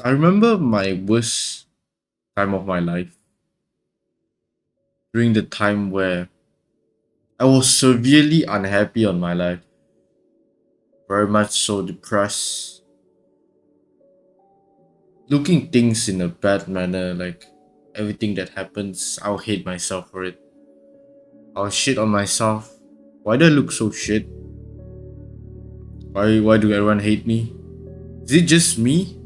I remember my worst time of my life during the time where I was severely unhappy on my life, very much so depressed, looking things in a bad manner, like everything that happens, I'll hate myself for it. I'll shit on myself. Why do I look so shit? Why do everyone hate me? Is it just me?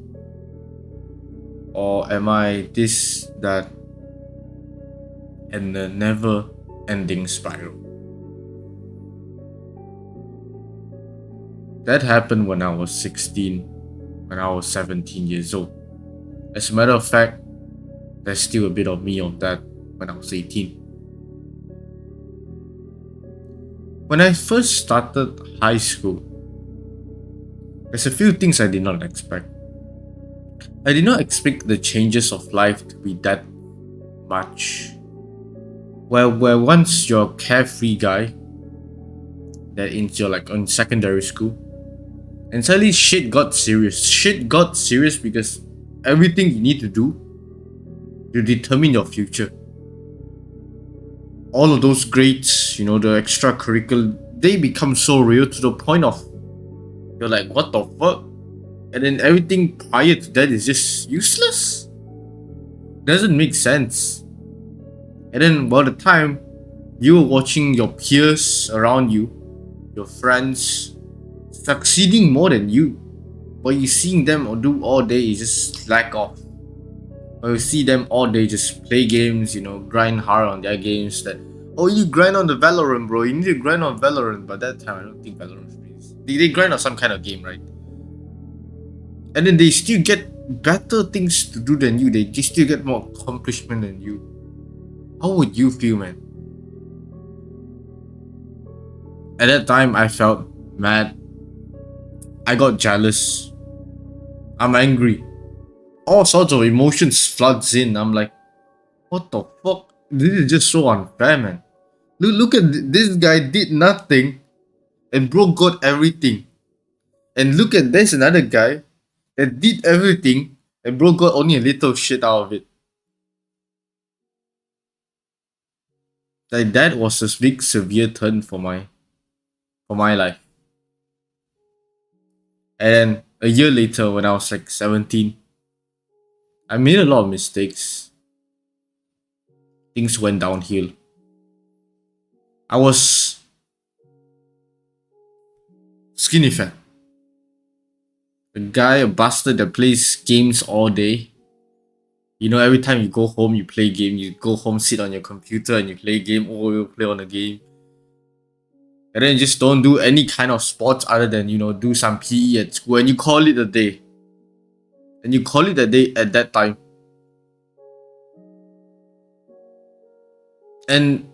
Or am I this, that, and a never ending spiral? That happened when I was 16, when I was 17 years old. As a matter of fact, there's still a bit of me of that when I was 18. When I first started high school, there's a few things I did not expect. I did not expect the changes of life to be that much. Where once you're a carefree guy, that into like in secondary school, and suddenly shit got serious. Shit got serious because everything you need to do to determine your future. All of those grades, the extracurricular, they become so real to the point of you're like, what the fuck? And then everything prior to that is just useless. Doesn't make sense. And then by the time you were watching your peers around you, your friends succeeding more than you, what you seeing them do all day is just slack off. Or you see them all day just play games, grind hard on their games that, oh, you grind on the Valorant, bro. You need to grind on Valorant. But that time, I don't think Valorant is. They grind on some kind of game, right? And then they still get better things to do than you. They still get more accomplishment than you. How would you feel, man? At that time, I felt mad. I got jealous. I'm angry. All sorts of emotions floods in. I'm like, what the fuck? This is just so unfair, man. Look at this guy did nothing, and bro got everything. And look at there's another guy that did everything, and bro got only a little shit out of it. Like that was a big severe turn for my life. And then a year later, when I was like 17, I made a lot of mistakes. Things went downhill. I was skinny fat. A guy, a bastard that plays games all day. Every time you go home, you play game. You go home, sit on your computer, and you play game, or you play on a game. And then you just don't do any kind of sports other than, do some PE at school, and you call it a day. And you call it a day at that time. And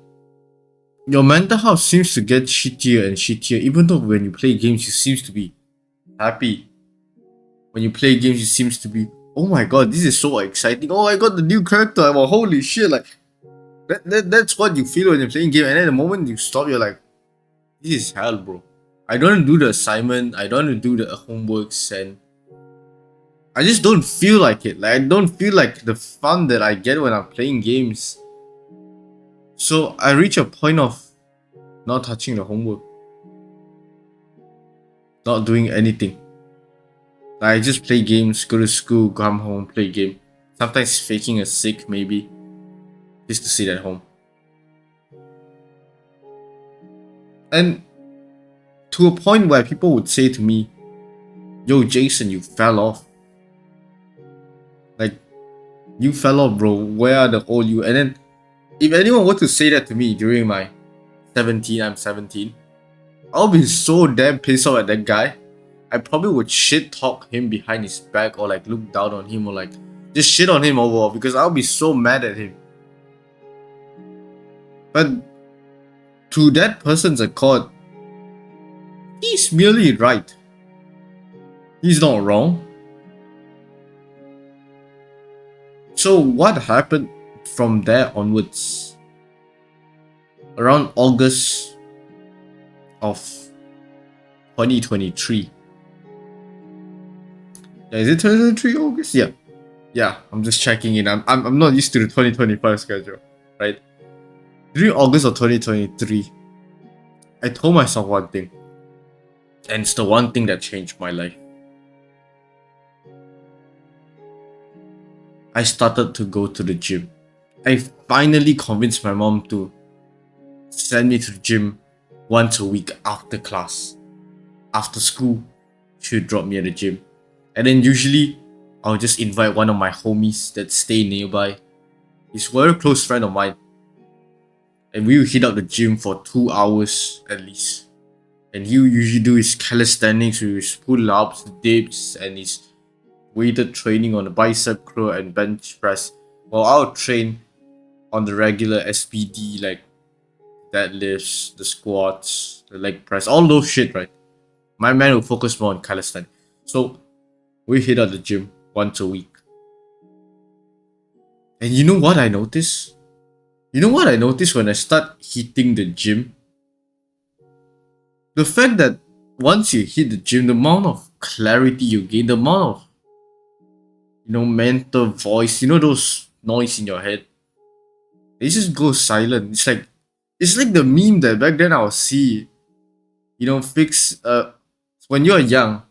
your mental health seems to get shittier and shittier, even though when you play games, you seems to be happy. When you play games, you seems to be, oh my god, this is so exciting. Oh, I got the new character. I'm like, holy shit, like that's what you feel when you're playing game. And then the moment you stop, you're like, this is hell, bro. I don't do the assignment, I don't do the homeworks, and I just don't feel like it. Like I don't feel like the fun that I get when I'm playing games. So I reach a point of not touching the homework, not doing anything. Like I just play games, go to school, come home, play game. Sometimes faking a sick maybe, just to sit at home. And to a point where people would say to me, yo Jason, you fell off. Like you fell off, bro. Where are the old you? And then if anyone were to say that to me during my 17, I'm 17, I'll be so damn pissed off at that guy. I probably would shit talk him behind his back, or like look down on him, or like just shit on him overall, because I'll be so mad at him. But to that person's accord, he's merely right. He's not wrong. So what happened from there onwards? Around August of 2023, Yeah, is it 2023 August? Yeah. Yeah, I'm just checking in. I'm not used to the 2025 schedule, right? During August of 2023, I told myself one thing, and it's the one thing that changed my life. I started to go to the gym. I finally convinced my mom to send me to the gym once a week after class. After school, she would drop me at the gym. And then usually, I'll just invite one of my homies that stay nearby. He's a very close friend of mine. And we will hit up the gym for 2 hours at least. And he will usually do his calisthenics with his pull-ups, dips, and his weighted training on the bicep curl and bench press. While I'll train on the regular SPD, like deadlifts, the squats, the leg press, all those shit, right? My man will focus more on calisthenics. So we hit up the gym once a week. And you know what I noticed? You know what I noticed when I start hitting the gym? The fact that once you hit the gym, the amount of clarity you gain, the amount of mental voice, those noise in your head, it just goes silent. It's like the meme that back then I would see, fix when you're young,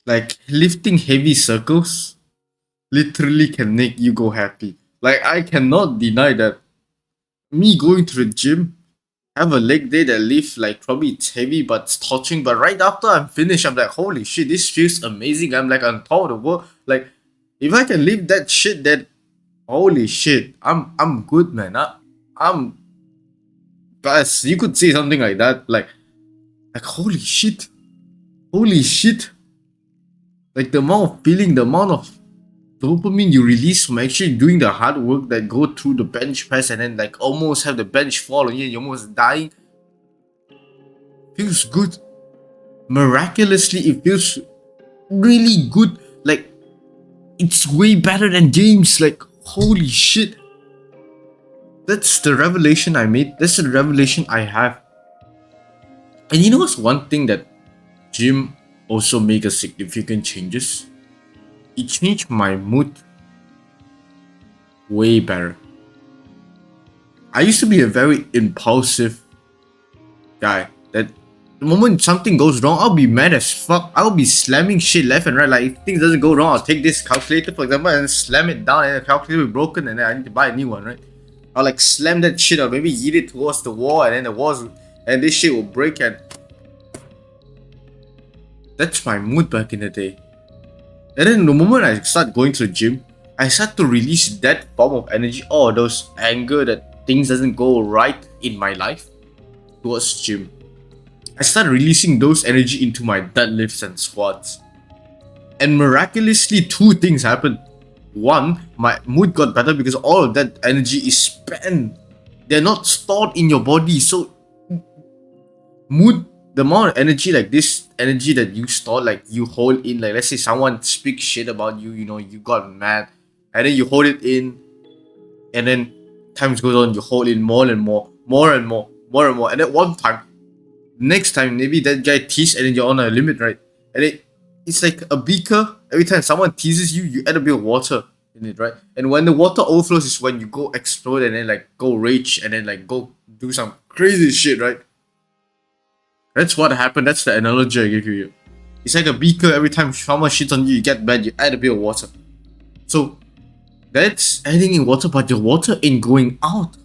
like lifting heavy circles literally can make you go happy. Like I cannot deny that me going to the gym, have a leg day that lift like probably it's heavy but it's touching, but right after I'm finished, I'm like, holy shit, this feels amazing. I'm like on top of the world. Like if I can lift that shit, then holy shit, I'm good, man. I'm best. You could say something like that. Like holy shit. Holy shit. Like the amount of feeling, the amount of dopamine you release from actually doing the hard work that go through the bench press and then like almost have the bench fall on you and you're almost dying. Feels good. Miraculously, it feels really good. Like it's way better than games. Like holy shit. That's the revelation I made. That's the revelation I have. And you know what's one thing that gym also make a significant changes? It changed my mood way better. I used to be a very impulsive guy that the moment something goes wrong, I'll be mad as fuck. I'll be slamming shit left and right. Like if things doesn't go wrong, I'll take this calculator for example and slam it down and the calculator will be broken and then I need to buy a new one, right? I'll like slam that shit or maybe hit it towards the wall and then the walls and this shit will break. And that's my mood back in the day. And then the moment I start going to the gym, I start to release that form of energy or those anger that things doesn't go right in my life towards gym. I start releasing those energy into my deadlifts and squats. And miraculously, two things happened. One, my mood got better because all of that energy is spent. They're not stored in your body. So mood, the amount of energy, like this energy that you store, like you hold in, like let's say someone speaks shit about you, you got mad, and then you hold it in, and then times goes on, you hold in more and more, and at one time, next time maybe that guy teased and then you're on a limit, right? And it's like a beaker. Every time someone teases you, you add a bit of water in it, right? And when the water overflows is when you go explode and then like go rage and then like go do some crazy shit, right? That's what happened. That's the analogy I give you. It's like a beaker. Every time someone shits on you, you get mad, you add a bit of water. So that's adding in water, but your water ain't going out.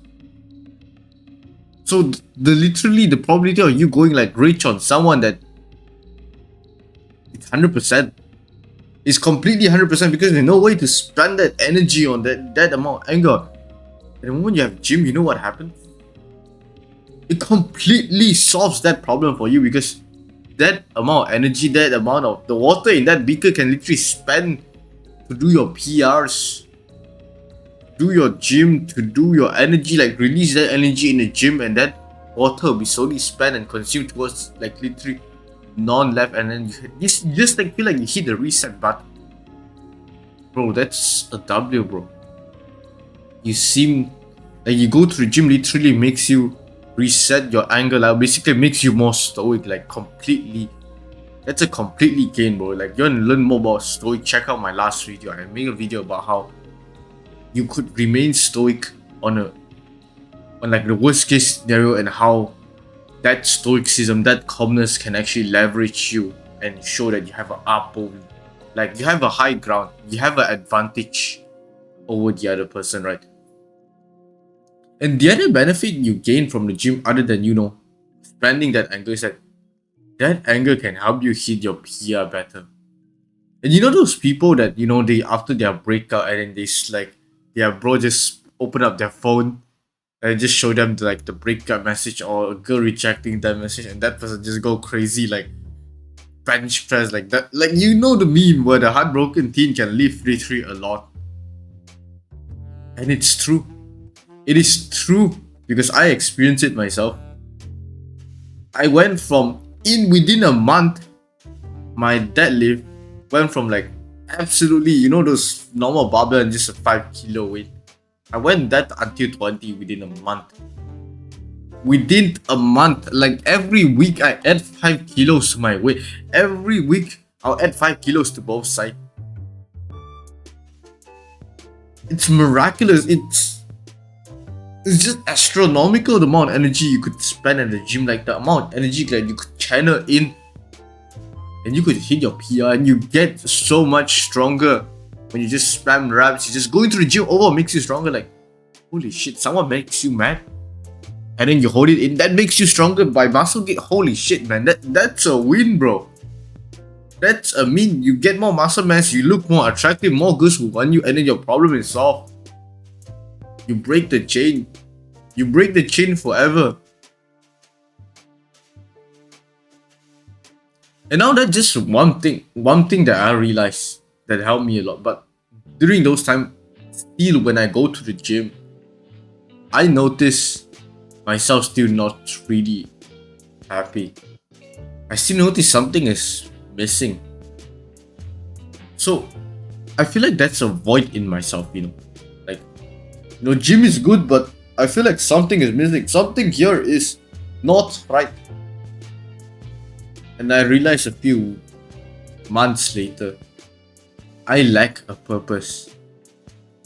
So the probability of you going like rage on someone that it's 100%. It's completely 100% because there's no way to spend that energy on that amount of anger. And the moment you have gym, you know what happens? It completely solves that problem for you because that amount of energy, that amount of the water in that beaker can literally spend to do your PRs, do your gym, to do your energy, like release that energy in the gym, and that water will be slowly spent and consumed towards like literally non-left, and then you just like feel like you hit the reset button. Bro, that's a W, bro. You seem like you go to the gym literally makes you reset your anger level, basically makes you more stoic, like completely That's a completely gain, bro. Like, you want to learn more about stoic, check out my last video. I made a video about how you could remain stoic on like the worst case scenario, and how that stoicism, that calmness can actually leverage you and show that you have an upper, like you have a high ground, you have an advantage over the other person, right? And the other benefit you gain from the gym, other than spending that anger, is that anger can help you hit your PR better. And those people that they, after their breakup, and then their bro just open up their phone and just show them the breakup message, or a girl rejecting that message, and that person just go crazy, like bench press like that. Like, the meme where the heartbroken teen can lift 3 a lot. And it's true. It is true, because I experienced it myself. I went from, within a month, my deadlift went from like absolutely, those normal barbell and just a 5 kilo weight. I went that until 20 within a month. Within a month, like every week I add 5 kilos to my weight. Every week I'll add 5 kilos to both sides. It's miraculous. It's just astronomical, the amount of energy you could spend at the gym, like the amount of energy that you could channel in, and you could hit your PR, and you get so much stronger when you just spam reps. You just go into the gym, makes you stronger. Like, holy shit, someone makes you mad, and then you hold it in, that makes you stronger by muscle gain. Holy shit, man, that's a win, bro. That's a mean. You get more muscle mass, you look more attractive, more girls will want you, and then your problem is solved. You break the chain. You break the chain forever. And now that's just one thing that I realized that helped me a lot. But during those times, still when I go to the gym, I notice myself still not really happy. I still notice something is missing. So I feel like that's a void in myself, Like, gym is good, but I feel like something is missing. Something here is not right. And I realized a few months later, I lack a purpose.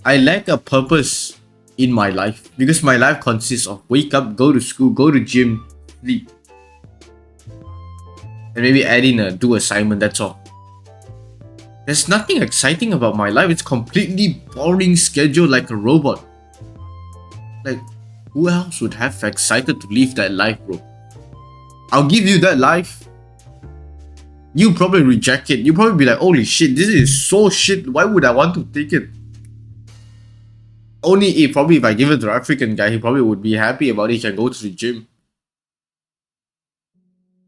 I lack a purpose in my life, because my life consists of wake up, go to school, go to gym, sleep, and maybe add in do assignment. That's all. There's nothing exciting about my life. It's completely boring schedule, like a robot. Like, who else would have excited to live that life, bro? I'll give you that life. You probably reject it. You probably be like, holy shit, this is so shit. Why would I want to take it? Only if I give it to an African guy, he probably would be happy about it. He can go to the gym.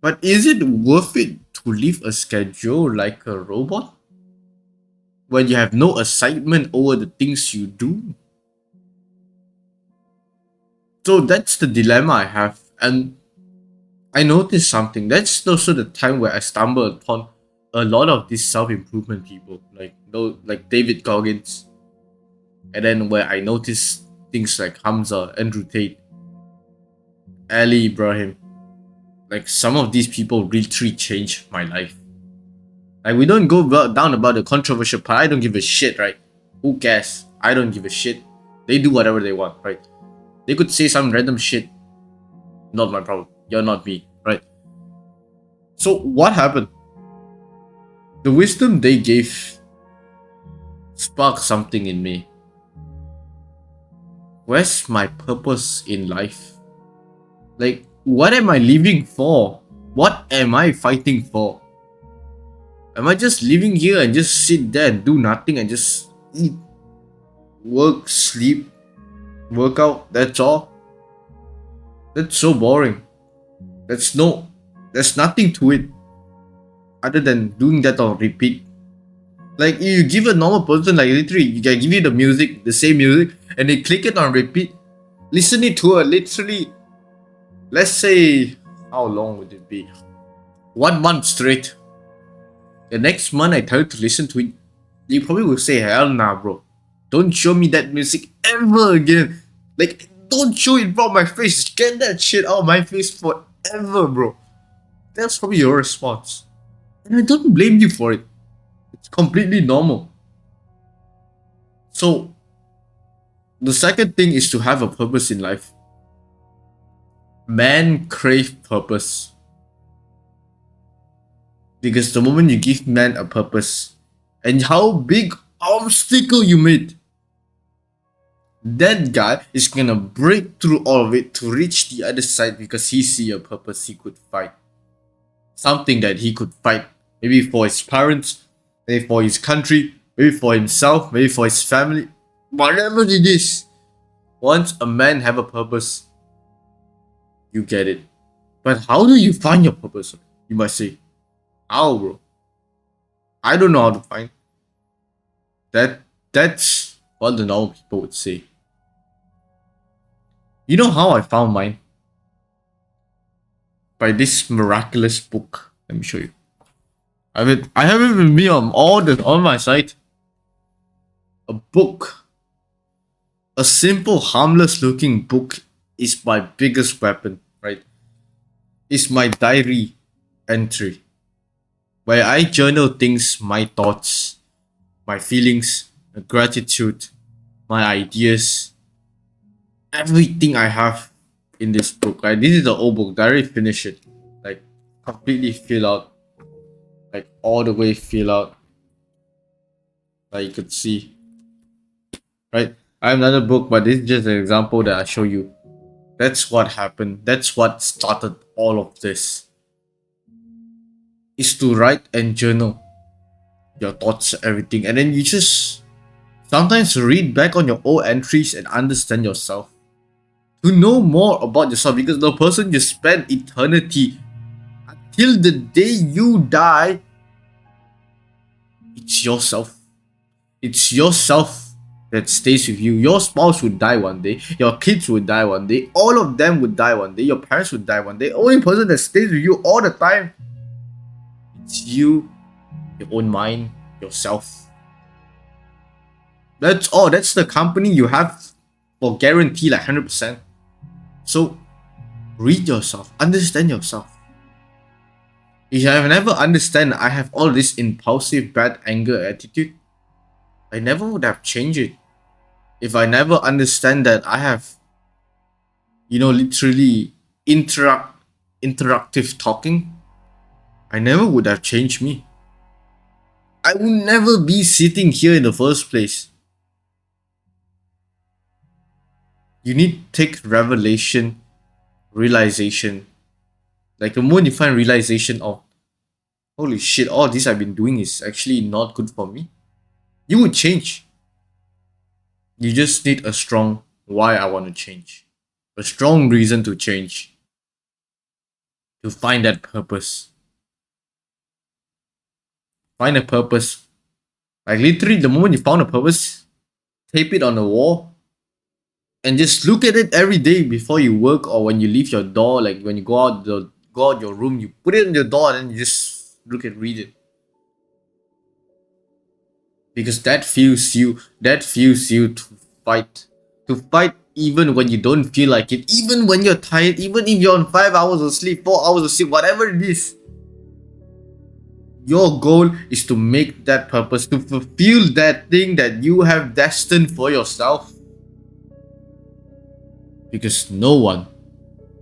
But is it worth it to live a schedule like a robot, when you have no excitement over the things you do? So that's the dilemma I have. And I noticed something. That's also the time where I stumbled upon a lot of these self-improvement people, like David Goggins. And then where I noticed things like Hamza, Andrew Tate, Ali Ibrahim. Like, some of these people literally changed my life. Like, we don't go down about the controversial part. I don't give a shit, right? Who cares? I don't give a shit. They do whatever they want, right? They could say some random shit. Not my problem. You're not me, right? So what happened? The wisdom they gave sparked something in me. Where's my purpose in life? Like, what am I living for? What am I fighting for? Am I just living here and just sit there and do nothing and just eat, work, sleep, work out? That's all? That's so boring. There's nothing to it other than doing that on repeat. Like, you give a normal person, like, literally, you can give you the music, the same music, and they click it on repeat, listen it to literally, let's say, how long would it be? 1 month straight. The next month I tell you to listen to it, you probably will say, hell nah, bro. Don't show me that music ever again. Like, don't show it from my face. Get that shit out of my face forever, bro. That's probably your response. And I don't blame you for it. It's completely normal. So, the second thing is to have a purpose in life. Man crave purpose. Because the moment you give man a purpose, and how big obstacle you made, that guy is gonna break through all of it to reach the other side because he see a purpose he could fight. Something that he could fight. Maybe for his parents, maybe for his country, maybe for himself, maybe for his family. Whatever it is. Once a man have a purpose, you get it. But how do you find your purpose? You might say, how, bro? I don't know how to find. That's what the normal people would say. You know how I found mine? By this miraculous book. Let me show you. I have it with me on my site. A book. A simple, harmless looking book is my biggest weapon, right? It's my diary entry. Where I journal things, my thoughts, my feelings, my gratitude, my ideas, everything I have in this book. Right? This is the old book. I already finished it. Like completely fill out. Like all the way fill out. Like you could see. Right? I have another book, but this is just an example that I show you. That's what happened. That's what started all of this. Is to write and journal your thoughts, everything, and then you just sometimes read back on your own entries and understand yourself. To know more about yourself, because the person you spend eternity until the day you die, it's yourself. It's yourself that stays with you. Your spouse would die one day, your kids would die one day, all of them would die one day, your parents would die one day. The only person that stays with you all the time, it's you, your own mind, yourself. That's all. That's the company you have for guarantee, like 100%. So, read yourself, understand yourself. If I have never understand I have all this impulsive, bad anger attitude, I never would have changed it. If I never understand that I have, literally interactive talking, I never would have changed me. I would never be sitting here in the first place. You need to take realization. Like the moment you find realization of, holy shit, all this I've been doing is actually not good for me, you would change. You just need a strong why I want to change. A strong reason to change. To find that purpose. Find a purpose. Like literally the moment you found a purpose, tape it on the wall and just look at it every day before you work or when you leave your door. Like when you go out your room, you put it on your door and then you just read it. Because that fuels you to fight. To fight even when you don't feel like it, even when you're tired, even if you're on 5 hours of sleep, 4 hours of sleep, whatever it is. Your goal is to make that purpose, to fulfill that thing that you have destined for yourself. Because no one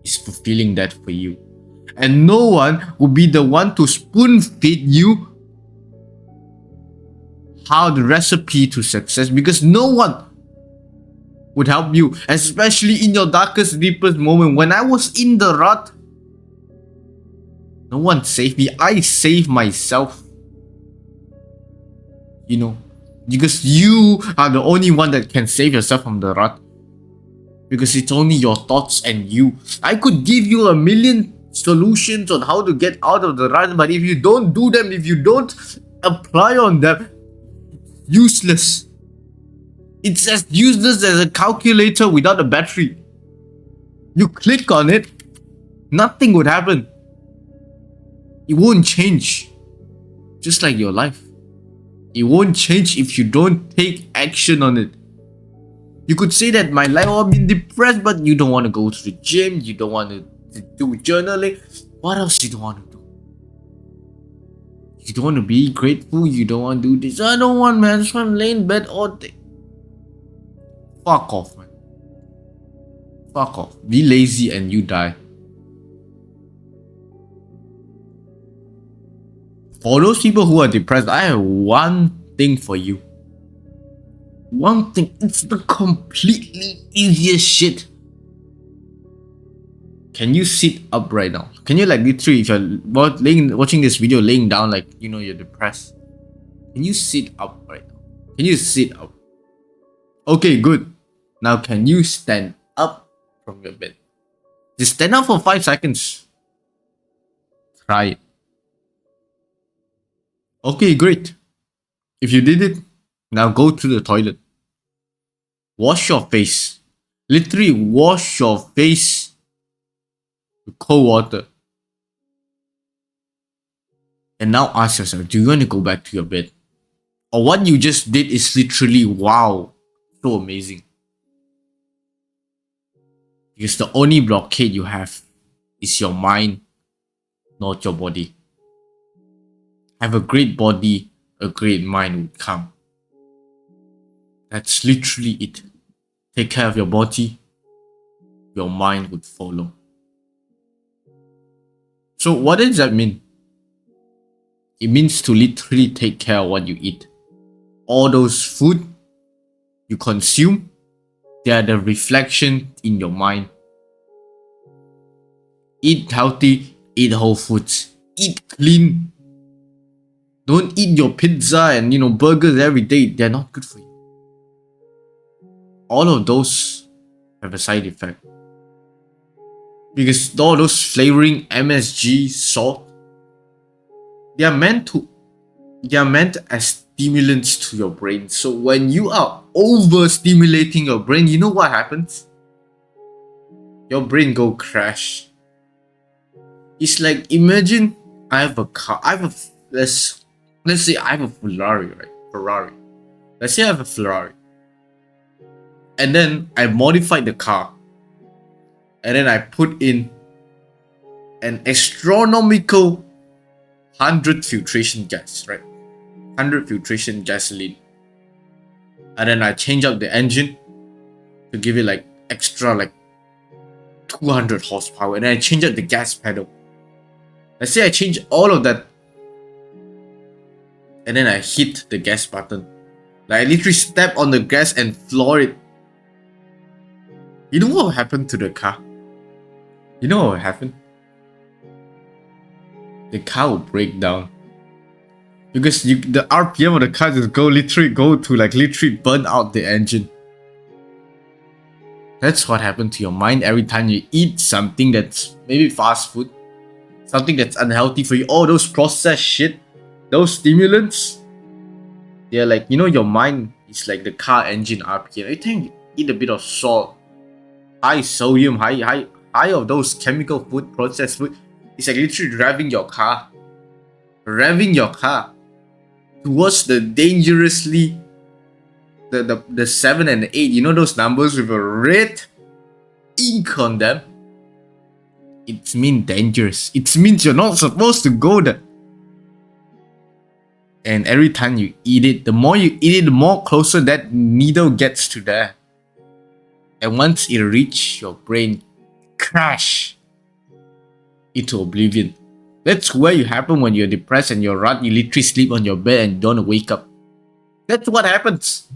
is fulfilling that for you. And no one will be the one to spoon feed you how the recipe to success, because no one would help you, especially in your darkest, deepest moment. When I was in the rut, no one saved me. I saved myself. Because you are the only one that can save yourself from the rut. Because it's only your thoughts and you. I could give you a million solutions on how to get out of the rut, but if you don't do them, if you don't apply on them, useless. It's as useless as a calculator without a battery. You click on it, nothing would happen. It won't change. Just like your life. It won't change if you don't take action on it. You could say that my life, I've been depressed, but you don't want to go to the gym, you don't want to do journaling. What else you don't want to do? You don't want to be grateful. You don't want to do this. I don't want, man. I just want to lay in bed all day. Fuck off, man. Fuck off. Be lazy and you die. For those people who are depressed, I have one thing for you. One thing. It's the completely easiest shit. Can you sit up right now? Can you, like, literally, if you're watching this video laying down, like, you know, you're depressed, can you sit up right now? Can you sit up? Okay, good. Now can you stand up from your bed? Just stand up for 5 seconds. Try it. Okay, great. If you did it, now go to the toilet. Wash your face. Literally wash your face with cold water. And now ask yourself, do you want to go back to your bed? Or what you just did is literally, wow, so amazing. Because the only blockade you have is your mind, not your body. Have a great body, a great mind would come. That's literally it. Take care of your body, your mind would follow. So what does that mean? It means to literally take care of what you eat. All those food you consume, they are the reflection in your mind. Eat healthy, eat whole foods, eat clean. Don't eat your pizza and, you know, burgers every day. They're not good for you. All of those have a side effect. Because all those flavoring, MSG, salt, they are meant as stimulants to your brain. So when you are overstimulating your brain, you know what happens? Your brain go crash. It's like, imagine I have a car. Let's say I have a Ferrari, right? Ferrari. Let's say I have a Ferrari. And then I modified the car. And then I put in an astronomical 100 filtration gas, right? 100 filtration gasoline. And then I change up the engine to give it like extra, like 200 horsepower. And then I change up the gas pedal. Let's say I change all of that. And then I hit the gas button. Like, I literally step on the gas and floor it. You know what will happen to the car? You know what will happen? The car will break down. Because the RPM of the car just literally burn out the engine. That's what happened to your mind every time you eat something that's maybe fast food. Something that's unhealthy for you. All those processed shit. Those stimulants. They're like, you know, your mind is like the car engine RPM. Every time you eat a bit of salt, high sodium, high of those chemical food, processed food, it's like literally revving your car towards the dangerously, the 7 and 8, you know those numbers with a red ink on them? It means dangerous. It means you're not supposed to go there. And every time you eat it, the more you eat it, the more closer that needle gets to there. And once it reaches your brain, crash into oblivion. That's where you happen when you're depressed and you're run. You literally sleep on your bed and don't wake up. That's what happens.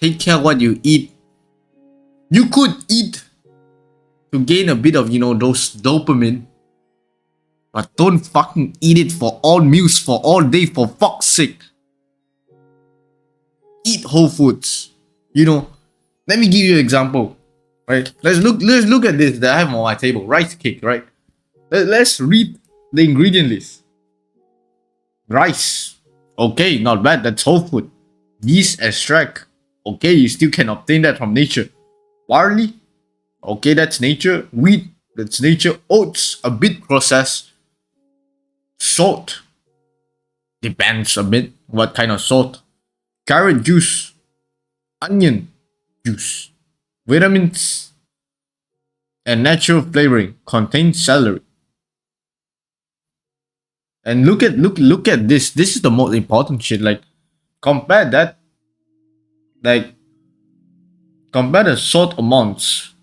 Take care of what you eat. You could eat to gain a bit of, you know, those dopamine. But don't fucking eat it for all meals, for all day, for fuck's sake. Eat whole foods. You know, let me give you an example. Right? Let's look at this that I have on my table. Rice cake, right? Let's read the ingredient list. Rice. Okay, not bad. That's whole food. Yeast extract. Okay, you still can obtain that from nature. Barley. Okay, that's nature. Wheat. That's nature. Oats. A bit processed. Salt. Depends a bit what kind of salt. Carrot juice. Onion juice. Vitamins and natural flavoring. Contains celery. And look at this. This is the most important shit. Like, compare that. Like, compare the salt amounts.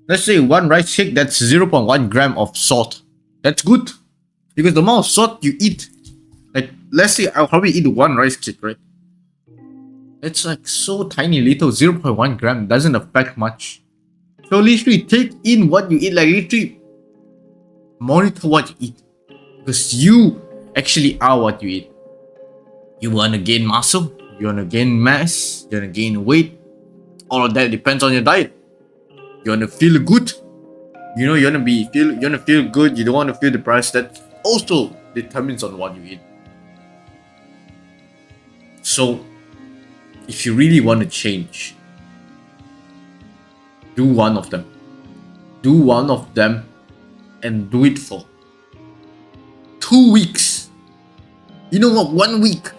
Let's say one rice cake, that's 0.1 gram of salt. That's good. Because the amount of salt you eat, like, let's say I'll probably eat one rice cake, right? It's like so tiny little, 0.1 gram, doesn't affect much. So literally take in what you eat, like literally monitor what you eat. Because you actually are what you eat. You want to gain muscle, you want to gain mass, you want to gain weight. All of that depends on your diet. You want to feel good. You know, you want to feel good. You don't want to feel depressed. That also determines on what you eat. So, if you really want to change, do one of them. Do one of them and do it for 2 weeks. You know what? 1 week.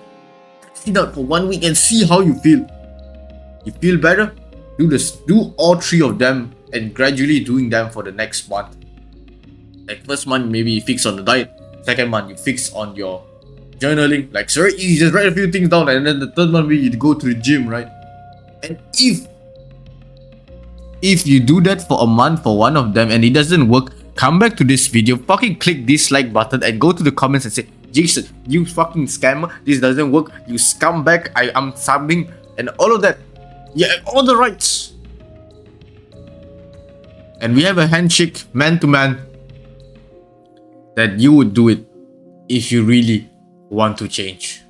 Sit out for 1 week and see how you feel. You feel better? Do this. Do all 3 of them and gradually doing them for the next month. Like first month, maybe you fix on the diet. Second month, you fix on your journaling. Like, sorry, you just write a few things down, and then the third month, you go to the gym, right? And if you do that for a month for one of them and it doesn't work, come back to this video, fucking click this like button and go to the comments and say, Jason, you fucking scammer, this doesn't work, you scumbag, I'm subbing, and all of that. Yeah, all the rights. And we have a handshake, man to man, that you would do it if you really want to change.